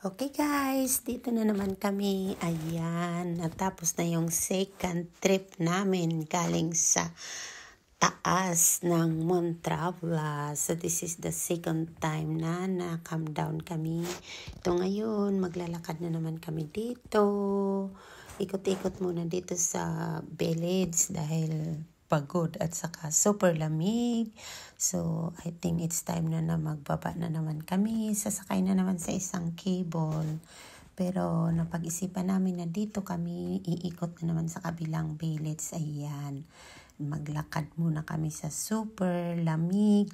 Okay guys, dito na naman kami. Ayan, natapos na yung second trip namin galing sa taas ng Montravla. So this is the second time na na-come down kami. Ito ngayon, maglalakad na naman kami dito. Ikot-ikot muna dito sa village dahil pagod at saka super lamig. So, I think it's time na magbaba na naman kami. Sasakay na naman sa isang cable. Pero napag-isipan namin na dito kami, iikot na naman sa kabilang village. Ayan. Maglakad muna kami sa super lamig.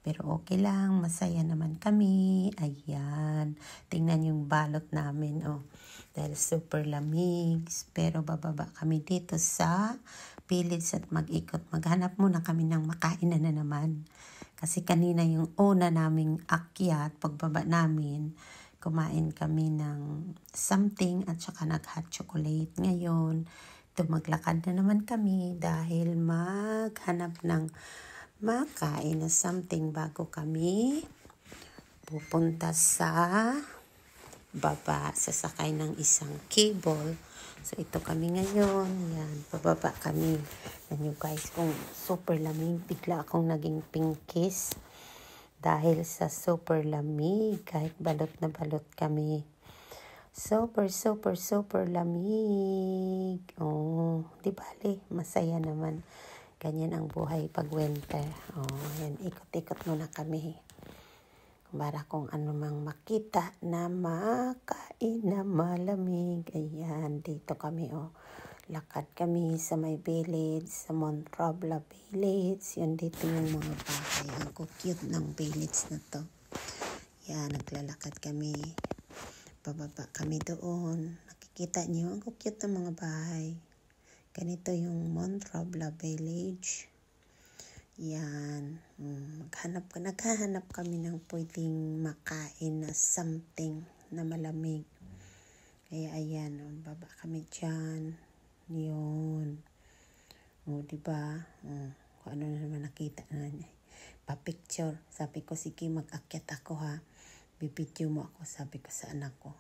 Pero okay lang, masaya naman kami. Ayan. Tingnan yung balot namin, oh. Dahil super lamig. Pero bababa kami dito sa village at mag-ikot. Maghanap muna kami ng makainan na naman. Kasi kanina yung una naming akyat, pagbaba namin, kumain kami ng something at saka nag-hot chocolate. Ngayon, ito maglakad na naman kami dahil maghanap ng makain na something bago kami pupunta sa baba, sasakay ng isang cable. So, ito kami ngayon. Yan, bababa kami. Yan you guys, kung super lamig, bigla akong naging pinkies dahil sa super lamig. Kahit balot na balot kami. Super lamig. Oh, di bali, masaya naman. Ganyan ang buhay pag winter. Oh, yan, ikot-ikot muna kami. Para kung ano mang makita na makain na malamig. Ayan, dito kami, oh. Lakad kami sa may village, sa Montravla village. Yan, dito yung mga bahay. Ang cute ng village na to. Yan, naglalakad kami. Bababa kami doon. Nakikita niyo, ang cute ng mga bahay. Ganito yung Montravla village. Yan. Naghahanap kami ng pwedeng makain na something na malamig. Kaya ayan, baba kami dyan. Yun. O, diba? Kung ano na naman nakita na niya. Pa-picture. Sabi ko, sige, mag-akyat ako ha. Bibidyo mo ako, sabi ko sa anak ko.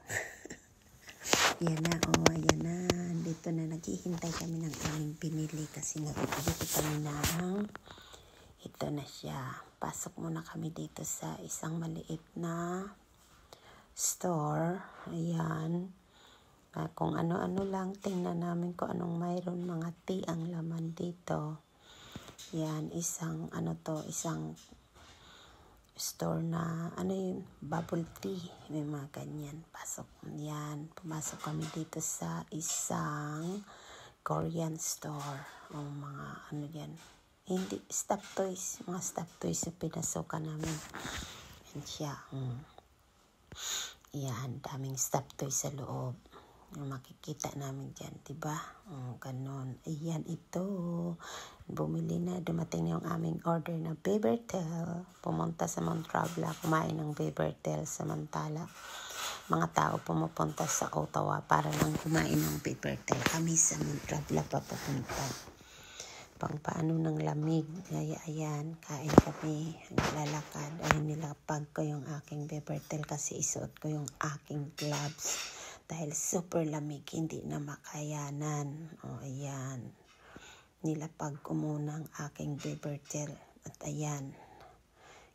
Yan na, ayan na. Dito na, naghihintay kami ng aming pinili kasi dito kami ng ito na siya. Pasok muna kami dito sa isang maliit na store. Ayan. Kung ano-ano lang, tingnan namin kung anong mayroon, mga tea ang laman dito. Yan, isang store na, yung bubble tea. May mga ganyan. Pasok. Yan, pumasok kami dito sa isang Korean store. O mga yan. Hindi, stuffed toys. Mga stuffed toys na pinasukan namin. Yan siya. Yan, daming stuffed toys sa loob. Yung makikita namin dyan, diba? Ganon. Ayan, ito. Bumili na. Dumating na yung aming order na Beavertail. Pumunta sa Montravla. Kumain ng Beavertail. Samantala, mga tao pumupunta sa Ottawa para lang kumain ng Beavertail. Kami sa Montravla papunta. Pang paano ng lamig. Ayan, kain kami. Lalakad. Ay, nilapag ko yung aking Beavertail kasi isuot ko yung aking gloves. Dahil super lamig, hindi na makayanan. O, ayan. Nilapag ko muna ang aking Beavertail. At ayan,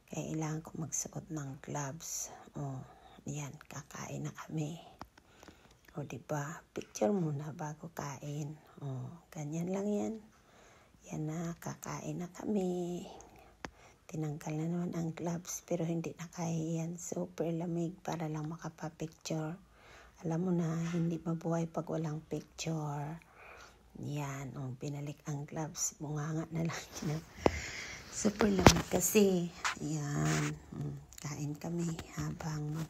kailangan ko magsuot ng gloves. O, ayan, kakain na kami. O, diba? Picture muna bago kain. O, ganyan lang yan. Yan na, kakain na kami. Tinanggal na naman ang gloves pero hindi na kaya yan. Super lamig para lang makapapicture. Alam mo na, hindi mabuhay pag walang picture. Yan, pinalik ang gloves. Bunganga na lang yun. Super lamig kasi. Yan, kain kami habang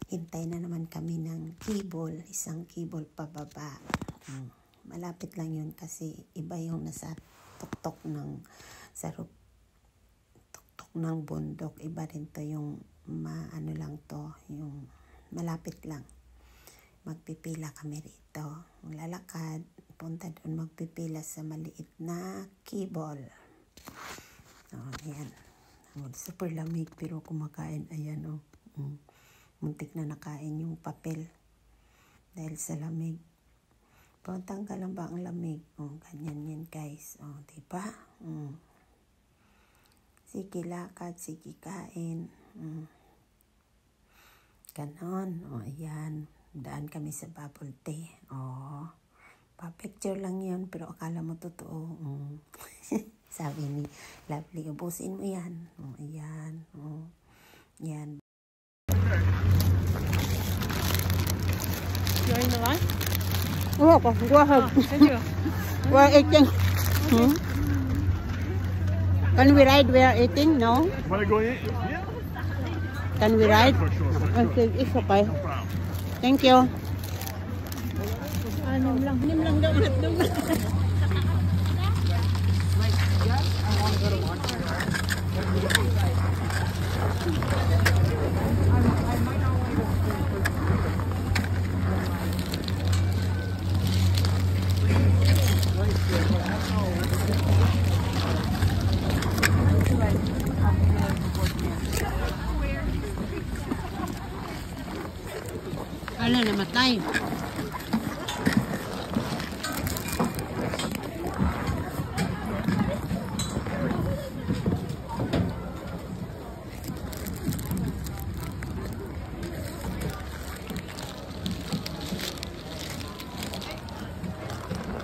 hintay na naman kami ng cable. Isang cable pababa. Malapit lang yun kasi iba yung nasa tuktok ng bundok. Iba rin to yung lang to, yung malapit lang. Magpipila kami rito. Lalakad, punta doon, magpipila sa maliit na cable. Ayan. Super lamig pero kumakain. Ayan, muntik na nakain yung papel dahil sa lamig. Tanggal lang ba ang lamig? Ganyan yan guys. Diba? Sige lakad, sige kain. Ganon. Ayan. Daan kami sa bubble tea. Pa-picture lang yun, pero akala mo totoo. Sabi ni Lovely, ubusin mo yan. Ayan. Yan. You're in the line? Oh, go ahead. Thank you. We're eating. Can we ride? We are eating? No? Want to go in? Yeah. Can we ride? For sure. Okay, it's okay. Thank you. Nim lang daw ulit doon. Ano, namatay?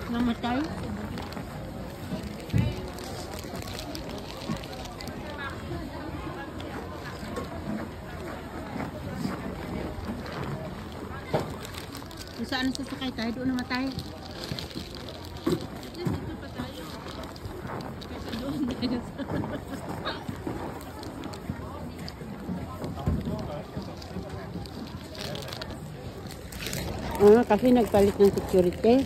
Namatay? Kung saan sasakay tayo, doon namatay. Kasi nagpalit ng security.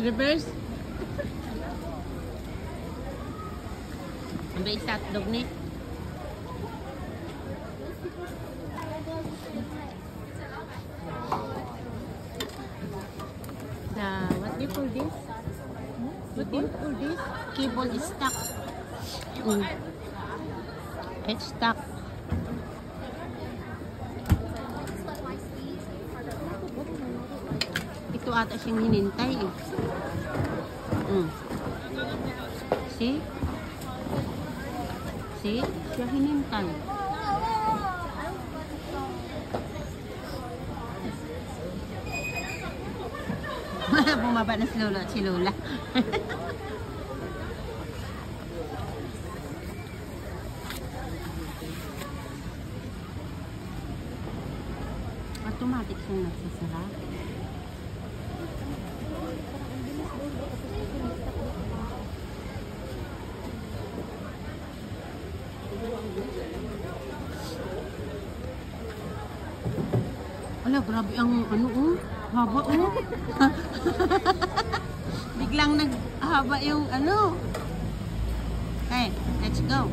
Reverse. May isa hotdog ni. What do you call this? What do you call this? Cable is stuck. It's stuck. Ito ata siyang hinintay eh. See? See? Siya hinintay. Bumaba na si Lola. Automatic siyang nagsasara. Ala, grabe ang haba Biglang naghaba yung Okay, let's go.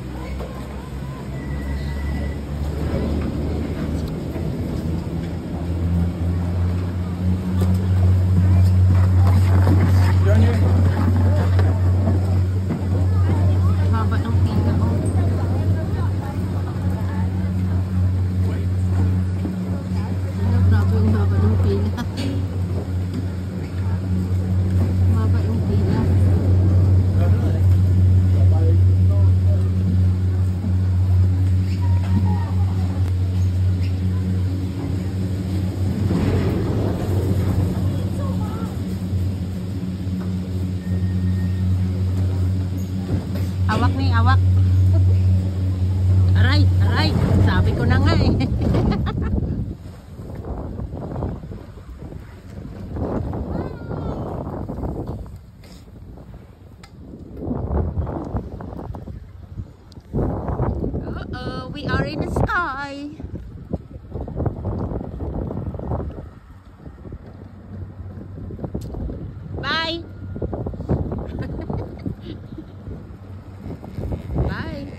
Haba ng pila grabe yung haba ng pila. Haba yung pila. Awak nih, awak. Aray. Sabi ko na nga eh. We are in the sky. Bye. Bye.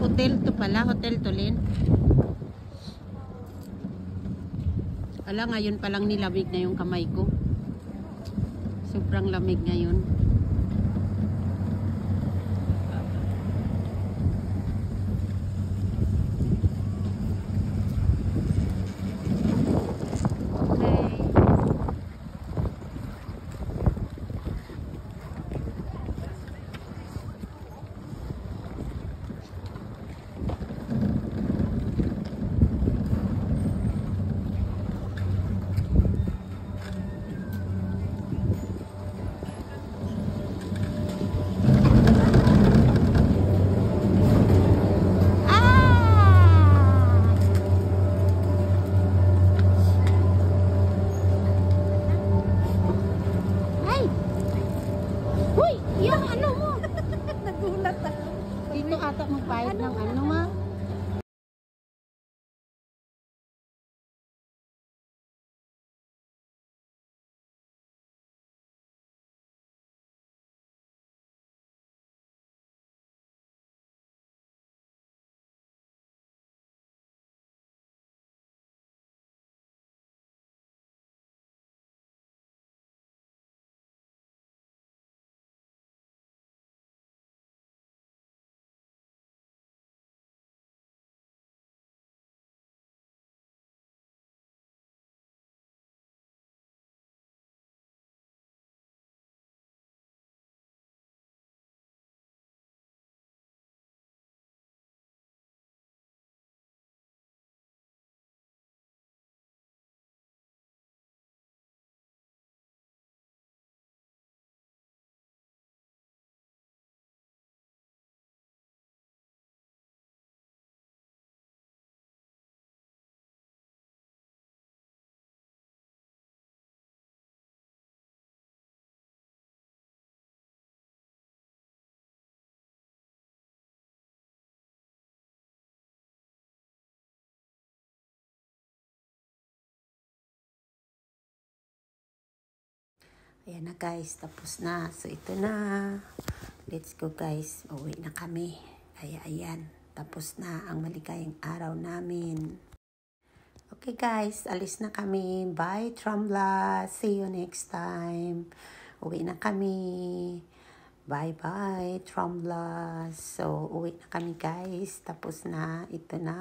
Hotel to pala. Hotel to, Lin. Ala, ngayon palang nilamig na yung kamay ko. Sobrang lamig ngayon. Nagulat ako. Dito ata magbayad ng ano, ma? Ayan na guys, tapos na. So ito na. Let's go guys. Uwi na kami. Kaya ayan, tapos na ang maligayang araw namin. Okay guys, alis na kami. Bye Trambla. See you next time. Uwi na kami. Bye bye Trambla. So uwi na kami guys. Tapos na. Ito na.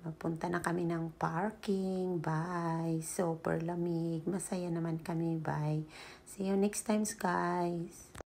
Mapunta na kami ng parking. Bye. Super lamig. Masaya naman kami. Bye. See you next time guys.